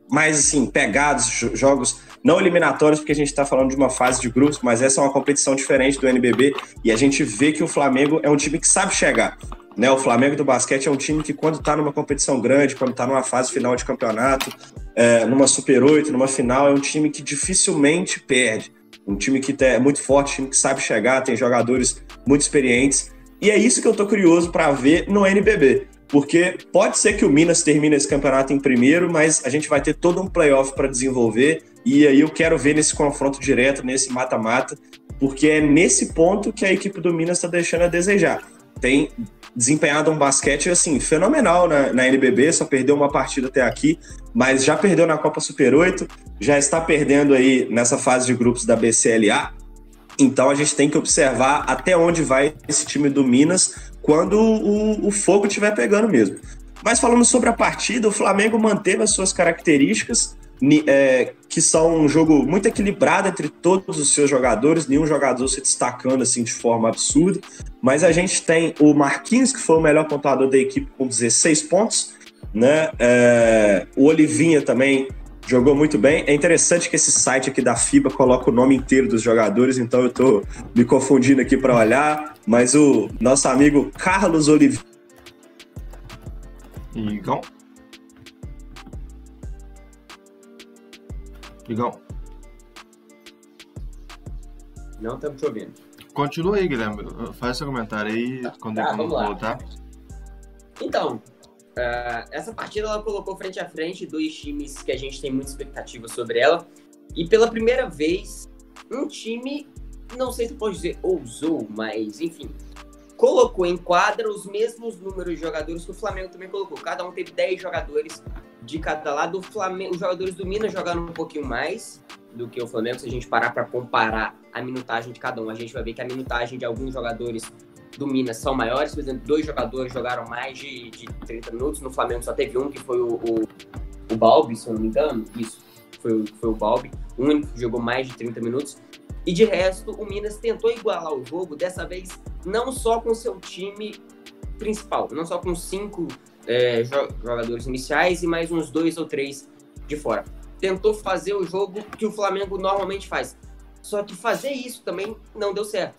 mais assim, pegados, jogos não eliminatórios, porque a gente está falando de uma fase de grupos, mas essa é uma competição diferente do NBB, e a gente vê que o Flamengo é um time que sabe chegar, né? O Flamengo do basquete é um time que, quando está numa competição grande, quando está numa fase final de campeonato, numa Super 8, numa final, é um time que dificilmente perde. Um time que é muito forte, um time que sabe chegar, tem jogadores muito experientes. E é isso que eu tô curioso para ver no NBB. Porque pode ser que o Minas termine esse campeonato em primeiro, mas a gente vai ter todo um playoff para desenvolver. E aí eu quero ver nesse confronto direto, nesse mata-mata, porque é nesse ponto que a equipe do Minas está deixando a desejar. Tem desempenhado um basquete assim, fenomenal na NBB, só perdeu uma partida até aqui, mas já perdeu na Copa Super 8, já está perdendo aí nessa fase de grupos da BCLA. Então a gente tem que observar até onde vai esse time do Minas quando o fogo estiver pegando mesmo. Mas falando sobre a partida, o Flamengo manteve as suas características, que são um jogo muito equilibrado entre todos os seus jogadores, nenhum jogador se destacando assim de forma absurda, mas a gente tem o Marquinhos, que foi o melhor pontuador da equipe com 16 pontos, né? O Olivinha também jogou muito bem. É interessante que esse site aqui da FIBA coloca o nome inteiro dos jogadores, então eu tô me confundindo aqui para olhar, mas o nosso amigo Carlos Olivinha. Igão? Não estamos te ouvindo. Continua aí, Guilherme. Faz seu comentário aí quando voltar. Então, essa partida ela colocou frente a frente dois times que a gente tem muita expectativa sobre ela. E pela primeira vez, um time, não sei se pode dizer ousou, mas enfim, colocou em quadra os mesmos números de jogadores que o Flamengo também colocou. Cada um teve 10 jogadores de cada lado. Os jogadores do Minas jogaram um pouquinho mais do que o Flamengo. Se a gente parar para comparar a minutagem de cada um, a gente vai ver que a minutagem de alguns jogadores do Minas são maiores. Por exemplo, 2 jogadores jogaram mais de 30 minutos. No Flamengo só teve um, que foi o Balbi, se eu não me engano. Isso, foi o Balbi. O único que jogou mais de 30 minutos. E de resto, o Minas tentou igualar o jogo, dessa vez não só com seu time principal, não só com 5 jogadores iniciais e mais uns 2 ou 3 de fora. Tentou fazer o jogo que o Flamengo normalmente faz. Só que fazer isso também não deu certo.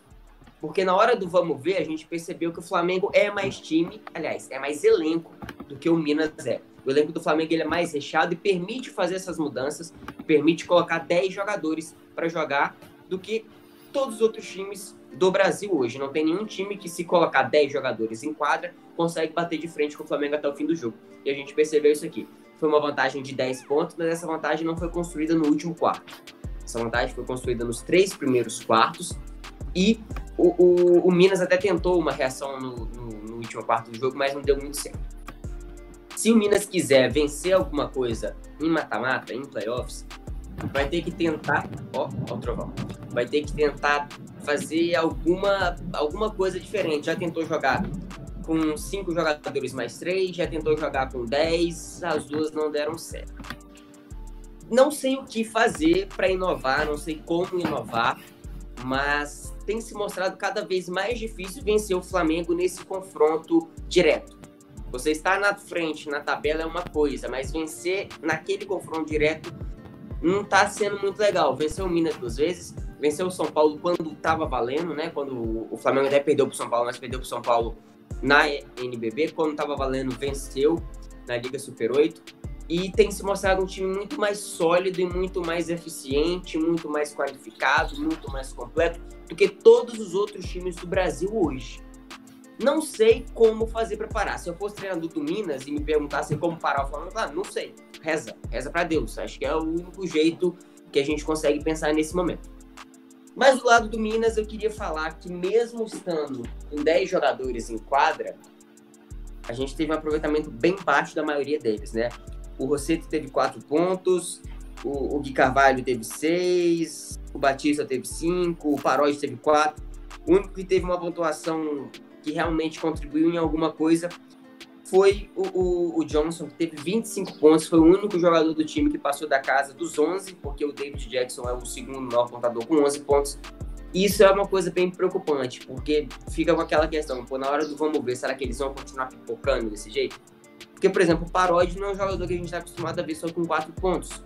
Porque na hora do vamos ver, a gente percebeu que o Flamengo é mais time, aliás, é mais elenco do que o Minas é. O elenco do Flamengo ele é mais recheado e permite fazer essas mudanças, permite colocar 10 jogadores para jogar do que todos os outros times do Brasil hoje. Não tem nenhum time que, se colocar 10 jogadores em quadra, consegue bater de frente com o Flamengo até o fim do jogo. E a gente percebeu isso aqui. Foi uma vantagem de 10 pontos, mas essa vantagem não foi construída no último quarto. Essa vantagem foi construída nos 3 primeiros quartos. E o Minas até tentou uma reação no último quarto do jogo, mas não deu muito certo. Se o Minas quiser vencer alguma coisa em mata-mata, em playoffs, vai ter que tentar... Ó o trovão. Vai ter que tentar fazer alguma coisa diferente. Já tentou jogar com 5 jogadores mais 3, já tentou jogar com 10, as duas não deram certo. Não sei o que fazer para inovar, não sei como inovar, mas tem se mostrado cada vez mais difícil vencer o Flamengo nesse confronto direto. Você estar na frente, na tabela é uma coisa, mas vencer naquele confronto direto não está sendo muito legal. Venceu o Minas 2 vezes, venceu o São Paulo quando estava valendo, né? Quando o Flamengo até perdeu para o São Paulo, mas perdeu para o São Paulo na NBB. Quando estava valendo, venceu na Liga Super 8. E tem se mostrado um time muito mais sólido e muito mais eficiente, muito mais qualificado, muito mais completo do que todos os outros times do Brasil hoje. Não sei como fazer para parar. Se eu fosse treinador do Minas e me perguntasse como parar o Flamengo, não sei. Reza para Deus. Acho que é o único jeito que a gente consegue pensar nesse momento. Mas do lado do Minas, eu queria falar que mesmo estando com 10 jogadores em quadra, a gente teve um aproveitamento bem baixo da maioria deles, né? O Rosseto teve 4 pontos, o Gui Carvalho teve 6, o Batista teve 5, o Paródi teve 4. O único que teve uma pontuação que realmente contribuiu em alguma coisa foi o Johnson, que teve 25 pontos. Foi o único jogador do time que passou da casa dos 11, porque o David Jackson é o segundo maior pontador com 11 pontos. E isso é uma coisa bem preocupante, porque fica com aquela questão, na hora do vamos ver, será que eles vão continuar pipocando desse jeito? Porque, por exemplo, o Paródi não é um jogador que a gente está acostumado a ver só com 4 pontos.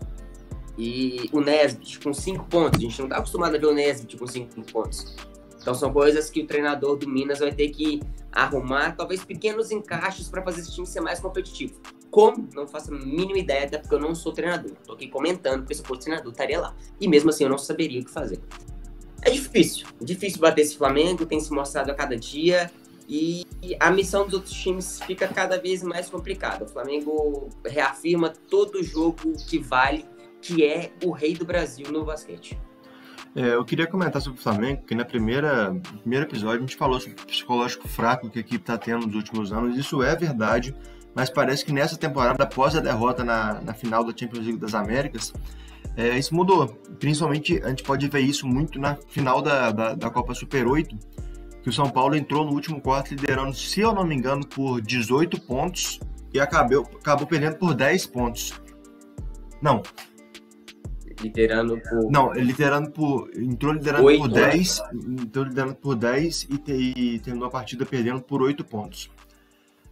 E o Nesbitt com 5 pontos. A gente não está acostumado a ver o Nesbitt com 5 pontos. Então são coisas que o treinador do Minas vai ter que arrumar, talvez pequenos encaixes para fazer esse time ser mais competitivo. Como? Não faço a mínima ideia, até porque eu não sou treinador. Estou aqui comentando, porque se eu fosse treinador, estaria lá. E mesmo assim eu não saberia o que fazer. É difícil bater esse Flamengo, tem se mostrado a cada dia e a missão dos outros times fica cada vez mais complicada. O Flamengo reafirma todo jogo que vale, que é o rei do Brasil no basquete. Eu queria comentar sobre o Flamengo, que no primeiro episódio a gente falou sobre o psicológico fraco que a equipe está tendo nos últimos anos. Isso é verdade, mas parece que nessa temporada, após a derrota na final da Champions League das Américas, isso mudou. Principalmente a gente pode ver isso muito na final da Copa Super 8, que o São Paulo entrou no último quarto liderando, se eu não me engano, por 18 pontos e acabou perdendo por 10 pontos. Não. Entrou liderando por 10. Entrou liderando por 10 e terminou a partida perdendo por 8 pontos.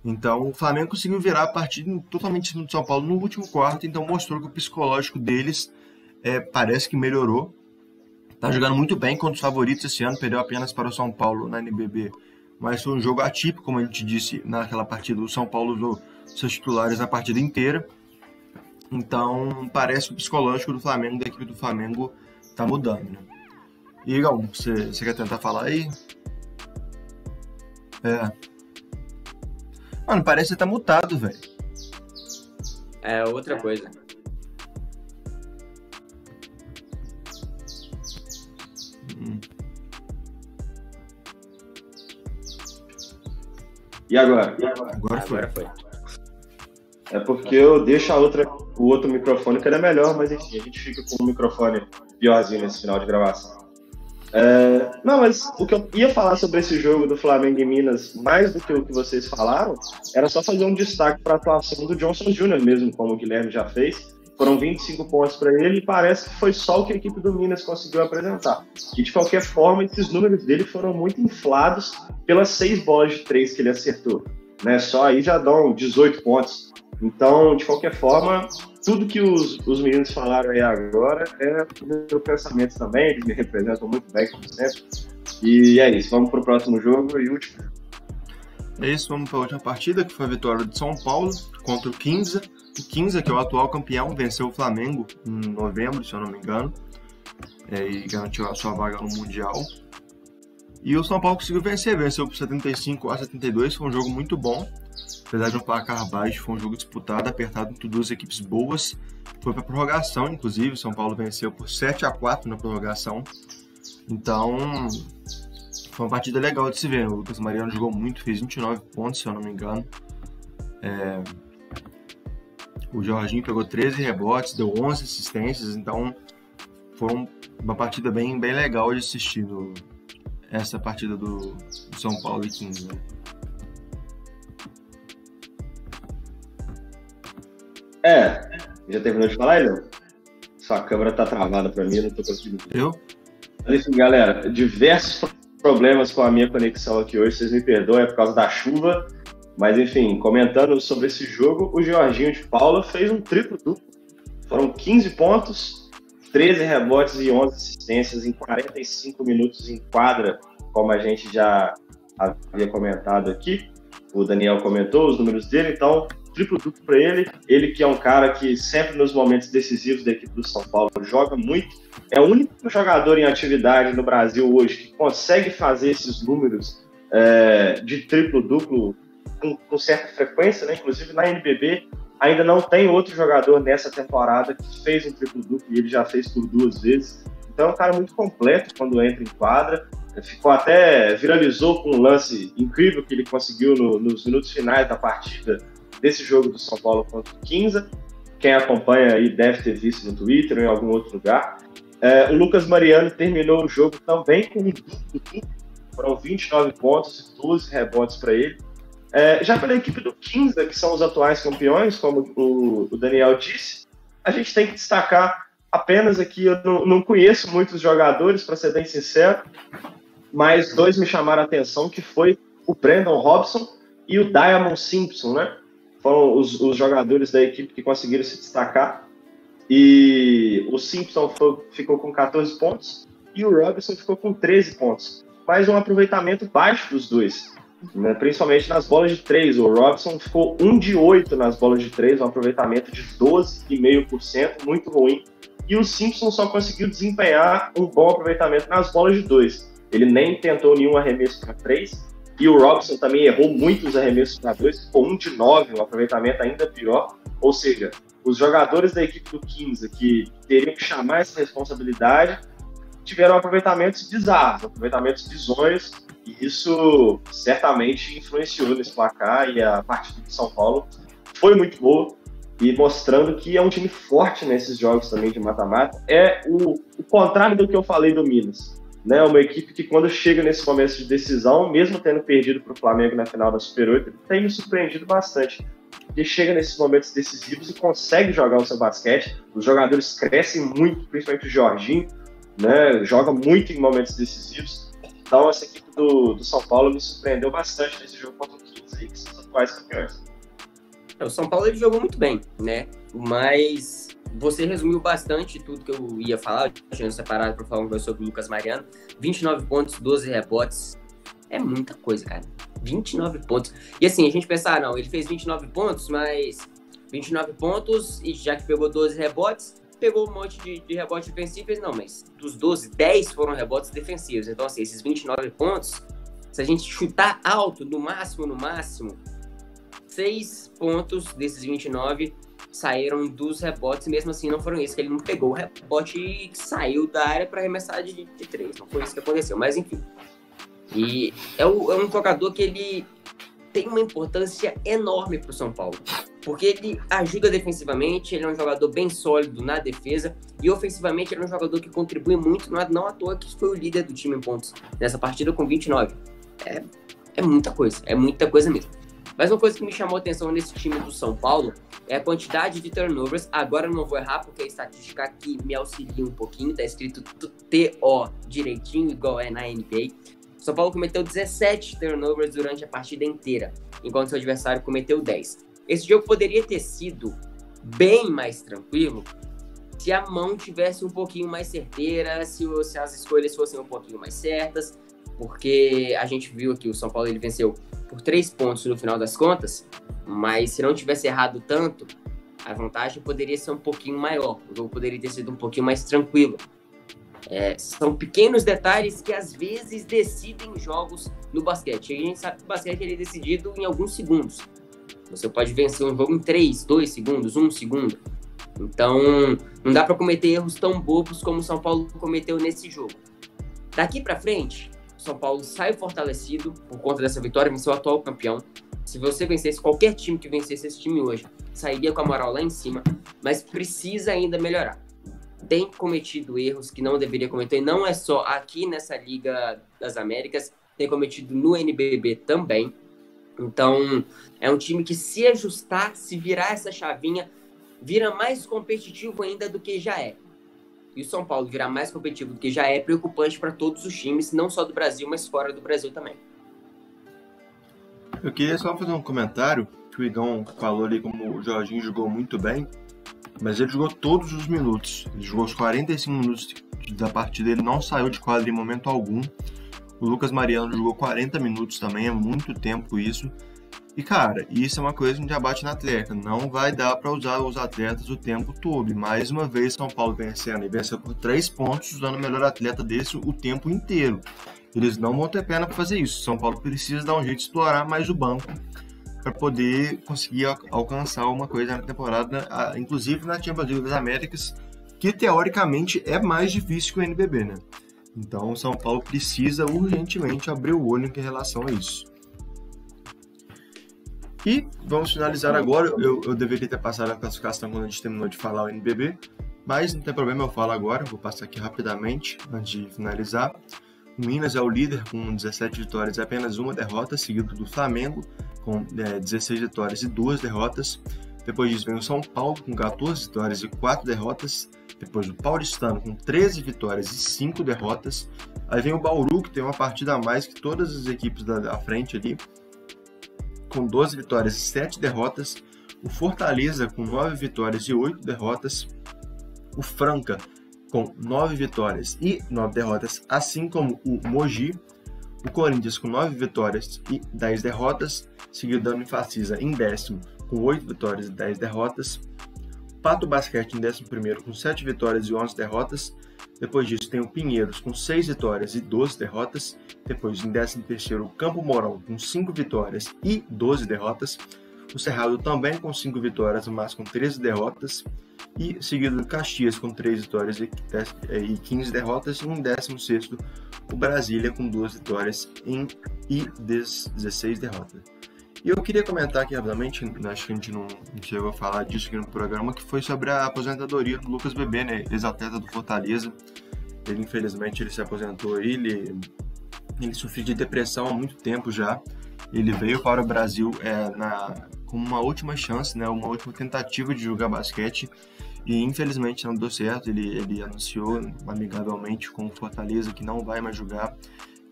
Então o Flamengo conseguiu virar a partida totalmente em cima do São Paulo no último quarto, então mostrou que o psicológico deles parece que melhorou. Tá jogando muito bem contra os favoritos esse ano, perdeu apenas para o São Paulo na NBB, mas foi um jogo atípico, como a gente disse naquela partida. O São Paulo usou seus titulares a partida inteira. Então, parece que o psicológico do Flamengo, da equipe do Flamengo, tá mudando, né? E, Igão, você quer tentar falar aí? Mano, parece que você tá mutado, velho. Outra coisa. E agora? Agora foi. É porque eu deixo o outro microfone que era melhor, mas enfim, a gente fica com o microfone piorzinho nesse final de gravação. Não, mas o que eu ia falar sobre esse jogo do Flamengo e Minas, mais do que o que vocês falaram, era só fazer um destaque para a atuação do Johnson Júnior mesmo, como o Guilherme já fez. Foram 25 pontos para ele e parece que foi só o que a equipe do Minas conseguiu apresentar. E de qualquer forma, esses números dele foram muito inflados pelas 6 bolas de 3 que ele acertou. Né? Só aí já dão 18 pontos. Então, de qualquer forma, tudo que os meninos falaram aí agora é o meu pensamento também, eles me representam muito bem, como sempre. E é isso, vamos para o próximo jogo e último. É isso, vamos para a última partida, que foi a vitória de São Paulo contra o Quinza. O Quinza, que é o atual campeão, venceu o Flamengo em novembro, se eu não me engano, e garantiu a sua vaga no Mundial. E o São Paulo conseguiu venceu por 75-72, foi um jogo muito bom. Apesar de um placar baixo, foi um jogo disputado, apertado entre duas equipes boas. Foi para prorrogação, inclusive, o São Paulo venceu por 7-4 na prorrogação. Então, foi uma partida legal de se ver. O Lucas Mariano jogou muito, fez 29 pontos, se eu não me engano. O Jorginho pegou 13 rebotes, deu 11 assistências, então foi uma partida bem legal de assistir, essa partida do São Paulo e 15. Né? Já terminou de falar, Léo? Sua câmera tá travada pra mim, eu não tô conseguindo ver. Eu? Enfim, galera, diversos problemas com a minha conexão aqui hoje, vocês me perdoem, é por causa da chuva. Mas, enfim, comentando sobre esse jogo, o Jorginho de Paula fez um triplo-duplo. Foram 15 pontos, 13 rebotes e 11 assistências em 45 minutos em quadra, como a gente já havia comentado aqui. O Daniel comentou os números dele, então, triplo-duplo para ele. Ele que é um cara que sempre nos momentos decisivos da equipe do São Paulo joga muito. É o único jogador em atividade no Brasil hoje que consegue fazer esses números de triplo-duplo com certa frequência, né? Inclusive na NBB ainda não tem outro jogador nessa temporada que fez um triplo-duplo e ele já fez por 2 vezes. Então é um cara muito completo quando entra em quadra. Viralizou com um lance incrível que ele conseguiu nos minutos finais da partida desse jogo do São Paulo contra o Quinza. Quem acompanha aí deve ter visto no Twitter ou em algum outro lugar. O Lucas Mariano terminou o jogo também com um duplo-duplo. Foram 29 pontos e 12 rebotes para ele. Já pela equipe do Quinza, que são os atuais campeões, como o Daniel disse, a gente tem que destacar apenas aqui, eu não conheço muitos jogadores, para ser bem sincero, mas 2 me chamaram a atenção, que foi o Brandon Robson e o Diamond Simpson, né? Foram os jogadores da equipe que conseguiram se destacar. E o Simpson ficou com 14 pontos e o Robson ficou com 13 pontos. Mas um aproveitamento baixo dos dois, né? Principalmente nas bolas de 3. O Robson ficou 1 de 8 nas bolas de 3, um aproveitamento de 12,5%, muito ruim. e o Simpson só conseguiu desempenhar um bom aproveitamento nas bolas de 2. Ele nem tentou nenhum arremesso para 3, e o Robson também errou muitos arremessos para 2, ficou 1 de 9, um aproveitamento ainda pior. Ou seja, os jogadores da equipe do 15 que teriam que chamar essa responsabilidade tiveram aproveitamentos bizarros, aproveitamentos bizonhos, e isso certamente influenciou nesse placar, e a partida de São Paulo foi muito boa, e mostrando que é um time forte nesses jogos também de mata-mata. É o contrário do que eu falei do Minas, né? Uma equipe que, quando chega nesse momento de decisão, mesmo tendo perdido para o Flamengo na final da Super 8, tem me surpreendido bastante. Porque chega nesses momentos decisivos e consegue jogar o seu basquete. Os jogadores crescem muito, principalmente o Jorginho, né? Joga muito em momentos decisivos. Então, essa equipe do São Paulo me surpreendeu bastante nesse jogo contra o 15, aí, que são os atuais campeões. O São Paulo ele jogou muito bem, né? Mas você resumiu bastante tudo que eu ia falar. Eu tinha separado para falar sobre o Lucas Mariano. 29 pontos, 12 rebotes. É muita coisa, cara. 29 pontos. E assim, a gente pensar, não, ele fez 29 pontos, mas 29 pontos e já que pegou 12 rebotes, pegou um monte de rebotes defensivos. Não, mas dos 12, 10 foram rebotes defensivos. Então, assim, esses 29 pontos, se a gente chutar alto, no máximo, 6 pontos desses 29 saíram dos rebotes, e mesmo assim não foram esses, que ele não pegou o rebote e saiu da área para arremessar de 3. Não foi isso que aconteceu, mas enfim. E é um jogador que ele tem uma importância enorme para o São Paulo, porque ele ajuda defensivamente, ele é um jogador bem sólido na defesa, e ofensivamente ele é um jogador que contribui muito, não à toa que foi o líder do time em pontos nessa partida com 29. É muita coisa mesmo. Mas uma coisa que me chamou a atenção nesse time do São Paulo é a quantidade de turnovers. Agora eu não vou errar, porque a estatística aqui me auxilia um pouquinho. Tá escrito TO direitinho, igual é na NBA. O São Paulo cometeu 17 turnovers durante a partida inteira, enquanto seu adversário cometeu 10. Esse jogo poderia ter sido bem mais tranquilo se a mão tivesse um pouquinho mais certeira, se as escolhas fossem um pouquinho mais certas, porque a gente viu aqui o São Paulo ele venceu por 3 pontos no final das contas, mas se não tivesse errado tanto, a vantagem poderia ser um pouquinho maior, o jogo poderia ter sido um pouquinho mais tranquilo. São pequenos detalhes que às vezes decidem jogos no basquete. A gente sabe que o basquete ele é decidido em alguns segundos. Você pode vencer um jogo em 3, 2 segundos, 1 segundo. Então, não dá para cometer erros tão bobos como o São Paulo cometeu nesse jogo. Daqui para frente, o São Paulo sai fortalecido por conta dessa vitória, venceu o atual campeão. Se você vencesse qualquer time que vencesse esse time hoje, sairia com a moral lá em cima, mas precisa ainda melhorar. Tem cometido erros que não deveria cometer, e não é só aqui nessa Liga das Américas, tem cometido no NBB também. Então, é um time que, se ajustar, se virar essa chavinha, vira mais competitivo ainda do que já é. E o São Paulo virar mais competitivo do que já é preocupante para todos os times, não só do Brasil, mas fora do Brasil também. Eu queria só fazer um comentário, que o Igão falou ali como o Jorginho jogou muito bem, mas ele jogou todos os minutos. Ele jogou os 45 minutos da partida, ele não saiu de quadra em momento algum. O Lucas Mariano jogou 40 minutos também, é muito tempo isso. E, cara, isso é uma coisa que a gente já bate na tecla. Não vai dar para usar os atletas o tempo todo. E, mais uma vez, São Paulo vencendo. E venceu por 3 pontos, usando o melhor atleta desse o tempo inteiro. Eles não vão ter pena para fazer isso. São Paulo precisa dar um jeito de explorar mais o banco para poder conseguir alcançar uma coisa na temporada, inclusive na Champions League das Américas, que teoricamente é mais difícil que o NBB, né? Então o São Paulo precisa urgentemente abrir o olho em relação a isso. E vamos finalizar agora. Eu deveria ter passado a classificação quando a gente terminou de falar o NBB, mas não tem problema, eu falo agora. Vou passar aqui rapidamente antes de finalizar. O Minas é o líder com 17 vitórias e apenas uma derrota, seguido do Flamengo com 16 vitórias e 2 derrotas. Depois disso vem o São Paulo com 14 vitórias e 4 derrotas. Depois o Paulistano com 13 vitórias e 5 derrotas. Aí vem o Bauru, que tem uma partida a mais que todas as equipes da frente ali, com 12 vitórias e 7 derrotas. O Fortaleza com 9 vitórias e 8 derrotas. O Franca com 9 vitórias e 9 derrotas, assim como o Mogi. O Corinthians com 9 vitórias e 10 derrotas, seguido da Unifacisa em 10º com 8 vitórias e 10 derrotas. Pato Basquete em 11º com 7 vitórias e 11 derrotas. Depois disso tem o Pinheiros com 6 vitórias e 12 derrotas. Depois em 13º o Campo Mourão com 5 vitórias e 12 derrotas. O Cerrado também com 5 vitórias, mas com 13 derrotas. E seguido do Caxias com 3 vitórias e 15 derrotas. E em 16º o Brasília com 2 vitórias e 16 derrotas. E eu queria comentar aqui rapidamente, acho que a gente não chegou a falar disso aqui no programa, que foi sobre a aposentadoria do Lucas Bebê, né, ex-atleta do Fortaleza. Ele, infelizmente, ele se aposentou aí, ele sofreu de depressão há muito tempo já. Ele veio para o Brasil com uma última chance, né, uma última tentativa de jogar basquete, e infelizmente não deu certo. Ele anunciou amigavelmente com o Fortaleza que não vai mais jogar,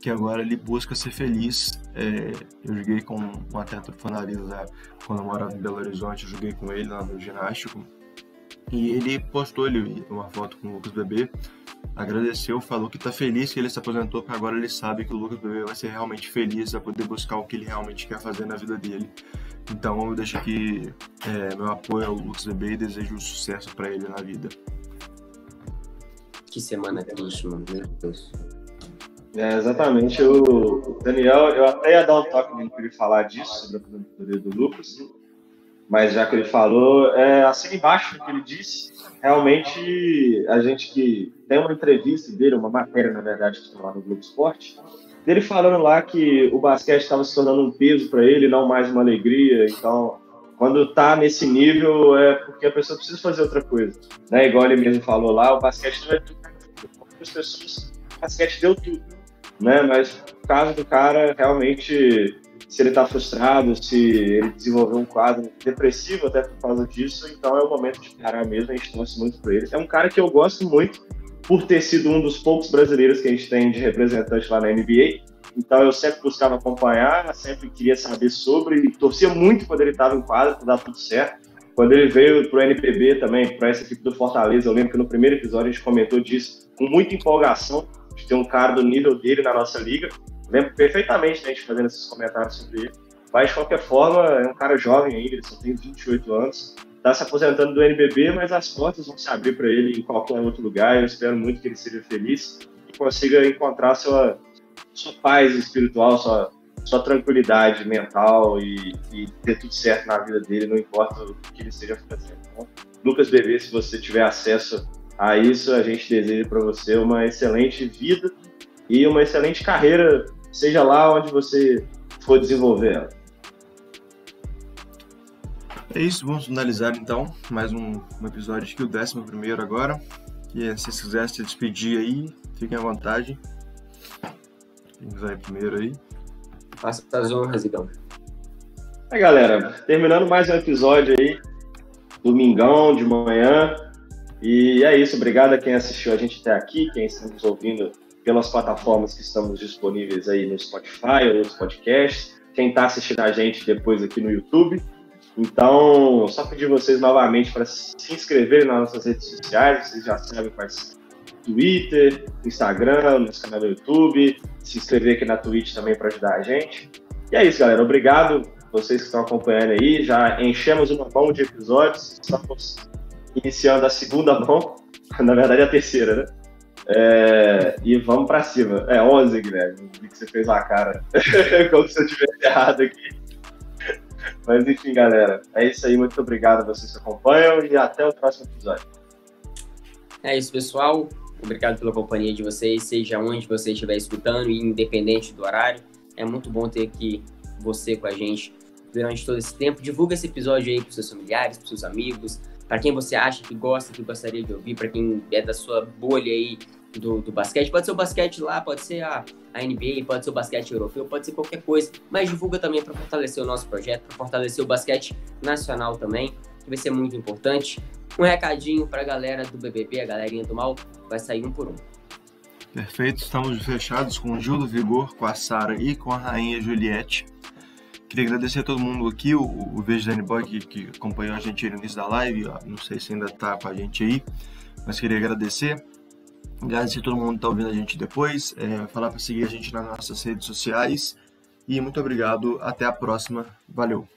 que agora ele busca ser feliz. Eu joguei com um atleta do Fortaleza quando eu morava em Belo Horizonte, eu joguei com ele lá no ginástico, e ele postou uma foto com o Lucas Bebê, agradeceu, falou que está feliz que ele se aposentou, porque agora ele sabe que o Lucas Bebê vai ser realmente feliz, vai poder buscar o que ele realmente quer fazer na vida dele. Então eu deixo aqui meu apoio ao Lucas Bebê e desejo sucesso para ele na vida. Que semana triste, mano, meu Deus. Exatamente, o Daniel, eu até ia dar um toque nele para ele falar disso, sobre a aposentadoria do Lucas, mas já que ele falou, assim embaixo do que ele disse, realmente a gente que tem uma entrevista dele, uma matéria, na verdade, que está lá no Globo Esporte, dele falando lá que o basquete estava se tornando um peso para ele, não mais uma alegria. Então, quando está nesse nível, é porque a pessoa precisa fazer outra coisa, né? Igual ele mesmo falou lá, o basquete não é tudo para as pessoas, o basquete deu tudo, né? Mas no caso do cara, realmente, se ele está frustrado, se ele desenvolveu um quadro depressivo até por causa disso, então é o momento de parar mesmo. A gente torce muito por ele. É um cara que eu gosto muito, por ter sido um dos poucos brasileiros que a gente tem de representante lá na NBA. Então eu sempre buscava acompanhar, sempre queria saber sobre, e torcia muito quando ele estava em quadra para dar tudo certo. Quando ele veio para o NPB também, para essa equipe do Fortaleza, eu lembro que no primeiro episódio a gente comentou disso com muita empolgação, de ter um cara do nível dele na nossa liga. Eu lembro perfeitamente a gente fazendo esses comentários sobre ele. Mas de qualquer forma, é um cara jovem ainda, ele só tem 28 anos. Está se aposentando do NBB, mas as portas vão se abrir para ele em qualquer outro lugar. Eu espero muito que ele seja feliz e consiga encontrar sua paz espiritual, sua tranquilidade mental e ter tudo certo na vida dele, não importa o que ele esteja fazendo. Então, Lucas Bebê, se você tiver acesso a isso, a gente deseja para você uma excelente vida e uma excelente carreira, seja lá onde você for desenvolver ela. É isso, vamos finalizar então mais um episódio aqui, o 11º agora. E se vocês quiserem se despedir aí, fiquem à vontade. Quem quiser ir primeiro aí. Faça as honras, então. Galera, terminando mais um episódio aí, domingão de manhã. E é isso, obrigado a quem assistiu a gente até aqui, quem está nos ouvindo pelas plataformas que estamos disponíveis aí no Spotify ou nos podcasts, quem está assistindo a gente depois aqui no YouTube. Então, só pedir vocês novamente para se inscreverem nas nossas redes sociais, vocês já sabem quais: Twitter, Instagram, nosso canal do YouTube, se inscrever aqui na Twitch também para ajudar a gente. E é isso, galera, obrigado vocês que estão acompanhando aí, já enchemos uma mão de episódios, estamos iniciando a segunda mão, na verdade a terceira, né? E vamos para cima. 11, Guilherme, vi que você fez uma cara como se eu tivesse errado aqui. Mas enfim, galera, é isso aí. Muito obrigado a vocês que acompanham e até o próximo episódio. É isso, pessoal. Obrigado pela companhia de vocês, seja onde você estiver escutando e independente do horário. É muito bom ter aqui você com a gente durante todo esse tempo. Divulga esse episódio aí para os seus familiares, para os seus amigos, para quem você acha que gosta, que gostaria de ouvir, para quem é da sua bolha aí do basquete. Pode ser o basquete lá, pode ser a NBA, pode ser o basquete europeu, pode ser qualquer coisa, mas divulga também para fortalecer o nosso projeto, para fortalecer o basquete nacional também, que vai ser muito importante. Um recadinho para a galera do BBB, a galerinha do mal, vai sair um por um. Perfeito, estamos fechados com o Gil do Vigor, com a Sara e com a Rainha Juliette. Queria agradecer a todo mundo aqui, o Vejane Boy que acompanhou a gente aí no início da live, não sei se ainda está com a gente aí, mas queria agradecer a todo mundo que está ouvindo a gente depois, falar para seguir a gente nas nossas redes sociais, e muito obrigado, até a próxima, valeu!